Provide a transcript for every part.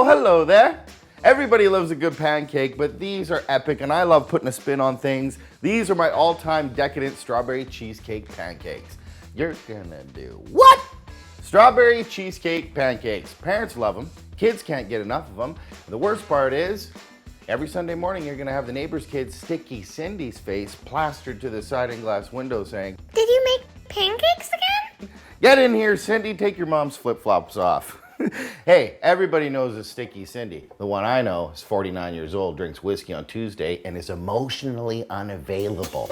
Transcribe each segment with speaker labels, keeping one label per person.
Speaker 1: hello there. Everybody loves a good pancake, but these are epic and I love putting a spin on things. These are my all-time decadent strawberry cheesecake pancakes. You're gonna do what? Strawberry cheesecake pancakes. Parents love them, kids can't get enough of them. And the worst part is, every Sunday morning you're gonna have the neighbor's kid's sticky Cindy's face plastered to the sliding glass window saying,
Speaker 2: "Did you make pancakes again?"
Speaker 1: "Get in here, Cindy, take your mom's flip-flops off." Hey, everybody knows a sticky Cindy. The one I know is 49 years old, drinks whiskey on Tuesday, and is emotionally unavailable.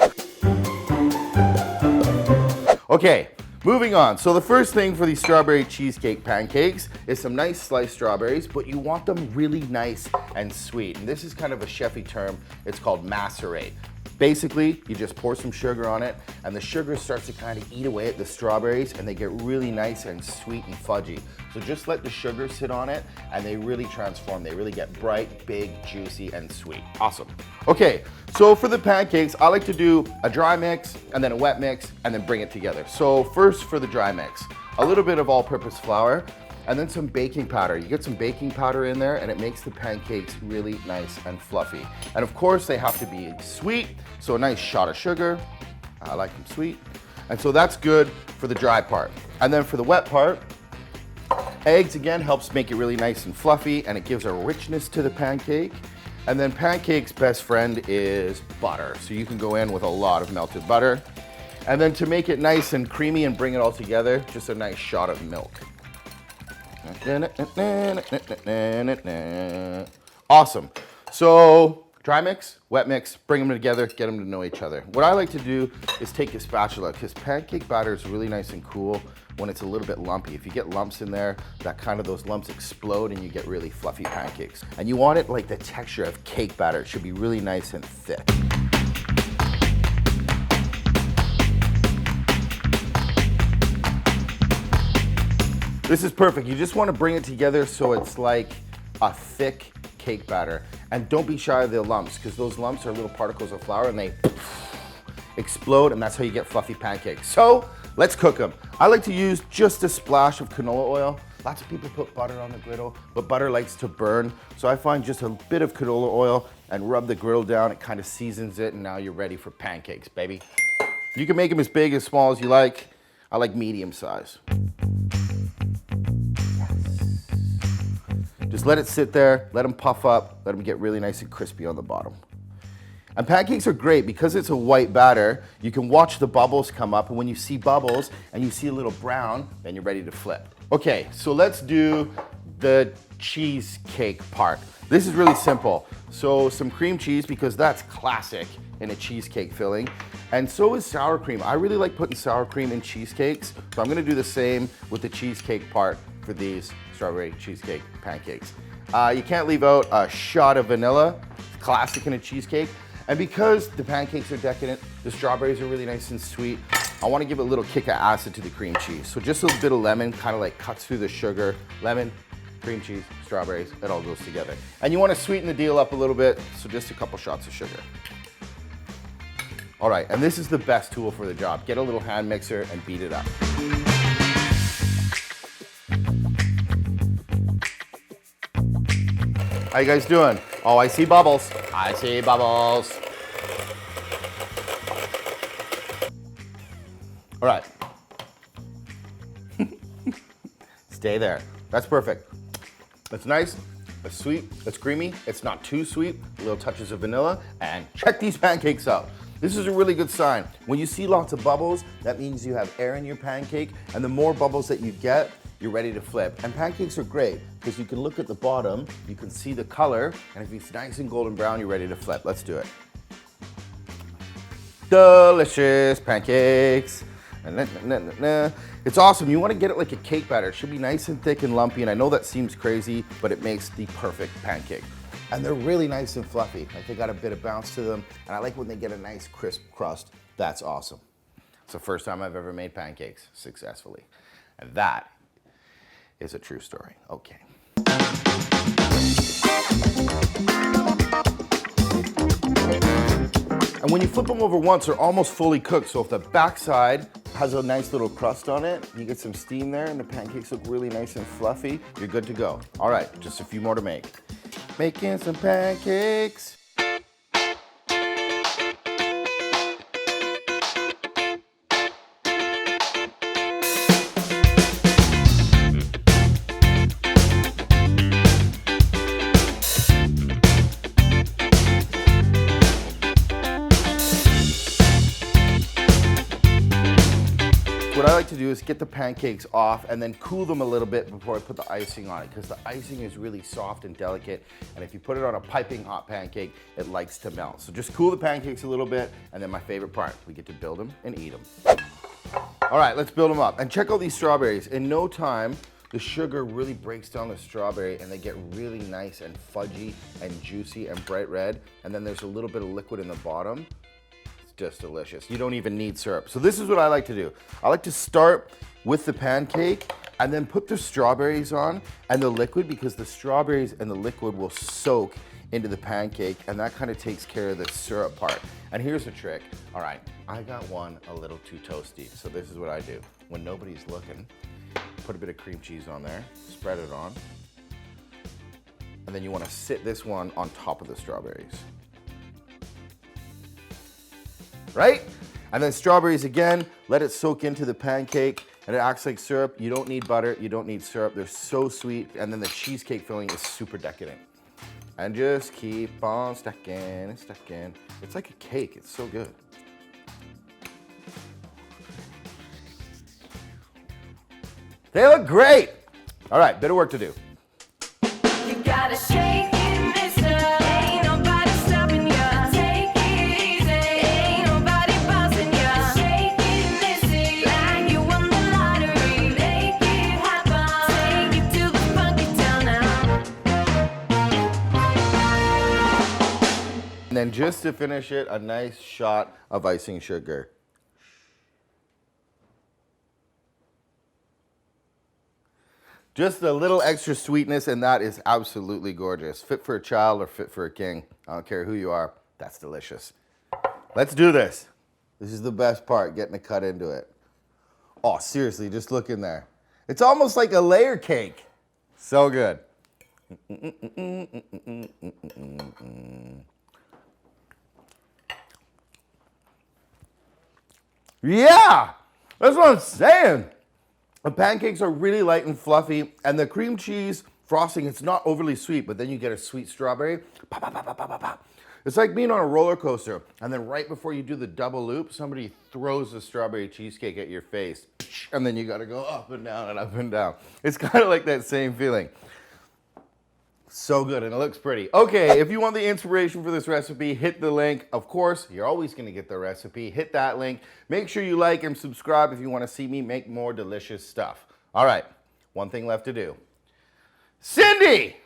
Speaker 1: Okay, moving on. So the first thing for these strawberry cheesecake pancakes is some nice sliced strawberries, but you want them really nice and sweet. And this is kind of a chefy term. It's called Macerate. Basically, you just pour some sugar on it, and the sugar starts to kind of eat away at the strawberries, and they get really nice and sweet and fudgy. So just let the sugar sit on it, and they really transform. They really get bright, big, juicy, and sweet. Awesome. Okay, so for the pancakes, I like to do a dry mix, and then a wet mix, and then bring it together. So first for the dry mix, a little bit of all-purpose flour, and then some baking powder. You get some baking powder in there and it makes the pancakes really nice and fluffy. And of course they have to be sweet, so a nice shot of sugar. I like them sweet. And so that's good for the dry part. And then for the wet part, eggs again helps make it really nice and fluffy and it gives a richness to the pancake. And then pancake's best friend is butter. So you can go in with a lot of melted butter. And then to make it nice and creamy and bring it all together, just a nice shot of milk. Awesome. So dry mix, wet mix, bring them together, get them to know each other. What I like to do is take a spatula because pancake batter is really nice and cool when it's a little bit lumpy. If you get lumps in there, those lumps explode and you get really fluffy pancakes. And you want it like the texture of cake batter. It should be really nice and thick. This is perfect. You just want to bring it together so it's like a thick cake batter. And don't be shy of the lumps because those lumps are little particles of flour and they explode and that's how you get fluffy pancakes. So let's cook them. I like to use just a splash of canola oil. Lots of people put butter on the griddle, but butter likes to burn. So I find just a bit of canola oil and rub the griddle down. It kind of seasons it and now you're ready for pancakes, baby. You can make them as big, as small as you like. I like medium size. Just let it sit there, let them puff up, let them get really nice and crispy on the bottom. And pancakes are great because it's a white batter. You can watch the bubbles come up, and when you see bubbles and you see a little brown, then you're ready to flip. Okay, so let's do the cheesecake part. This is really simple. So some cream cheese because that's classic in a cheesecake filling. And so is sour cream. I really like putting sour cream in cheesecakes, so I'm gonna do the same with the cheesecake part for these strawberry cheesecake pancakes. You can't leave out a shot of vanilla, classic in a cheesecake. And because the pancakes are decadent, the strawberries are really nice and sweet, I wanna give a little kick of acid to the cream cheese. So just a bit of lemon kind of like cuts through the sugar. Lemon, cream cheese, strawberries, it all goes together. And you wanna sweeten the deal up a little bit, so just a couple shots of sugar. All right, and this is the best tool for the job. Get a little hand mixer and beat it up. How you guys doing? Oh, I see bubbles. I see bubbles. All right. Stay there. That's perfect. It's nice, it's sweet, it's creamy, it's not too sweet, little touches of vanilla, and check these pancakes out. This is a really good sign. When you see lots of bubbles, that means you have air in your pancake, and the more bubbles that you get, you're ready to flip. And pancakes are great because you can look at the bottom, you can see the color, and if it's nice and golden brown, you're ready to flip. Let's do it. Delicious pancakes. It's awesome. You want to get it like a cake batter. It should be nice and thick and lumpy, and I know that seems crazy, but it makes the perfect pancake. And they're really nice and fluffy. Like they got a bit of bounce to them, and I like when they get a nice crisp crust. That's awesome. It's the first time I've ever made pancakes successfully. And that is a true story. Okay. And when you flip them over once, they're almost fully cooked. So if the backside has a nice little crust on it. You get some steam there and the pancakes look really nice and fluffy. You're good to go. All right, just a few more to make. Making some pancakes. What I like to do is get the pancakes off and then cool them a little bit before I put the icing on it, because the icing is really soft and delicate, and if you put it on a piping hot pancake, it likes to melt. So just cool the pancakes a little bit, and then my favorite part, we get to build them and eat them. All right, let's build them up. And check out these strawberries. In no time, the sugar really breaks down the strawberry and they get really nice and fudgy and juicy and bright red, and then there's a little bit of liquid in the bottom. Just delicious. You don't even need syrup. So this is what I like to do. I like to start with the pancake and then put the strawberries on and the liquid, because the strawberries and the liquid will soak into the pancake, and that kind of takes care of the syrup part. And here's the trick. All right, I got one a little too toasty. So this is what I do. When nobody's looking, put a bit of cream cheese on there, spread it on, and then you want to sit this one on top of the strawberries. Right? And then strawberries again, let it soak into the pancake, and it acts like syrup. You don't need butter, you don't need syrup. They're so sweet, and then the cheesecake filling is super decadent. And just keep on stacking and stacking. It's like a cake, it's so good. They look great. All right, bit of work to do.
Speaker 3: You gotta shake it, mister. Ain't nobody stopping ya. Take it easy. Ain't nobody bossing ya. Shake it, missy. Like you won the lottery. Make it happen. Take it to the funky town now.
Speaker 1: And then just to finish it, a nice shot of icing sugar. Just a little extra sweetness, and that is absolutely gorgeous. Fit for a child or fit for a king. I don't care who you are, that's delicious. Let's do this. This is the best part, getting to cut into it. Oh, seriously, just look in there. It's almost like a layer cake. So good. Yeah, that's what I'm saying. The pancakes are really light and fluffy, and the cream cheese frosting, it's not overly sweet, but then you get a sweet strawberry. Pop, pop, pop, pop, pop, pop. It's like being on a roller coaster, and then right before you do the double loop, somebody throws a strawberry cheesecake at your face, and then you gotta go up and down and up and down. It's kind of like that same feeling. So good, and it looks pretty. Okay, if you want the inspiration for this recipe, hit the link. Of course, you're always gonna get the recipe. Hit that link. Make sure you like and subscribe if you wanna see me make more delicious stuff. All right, one thing left to do. Cindy!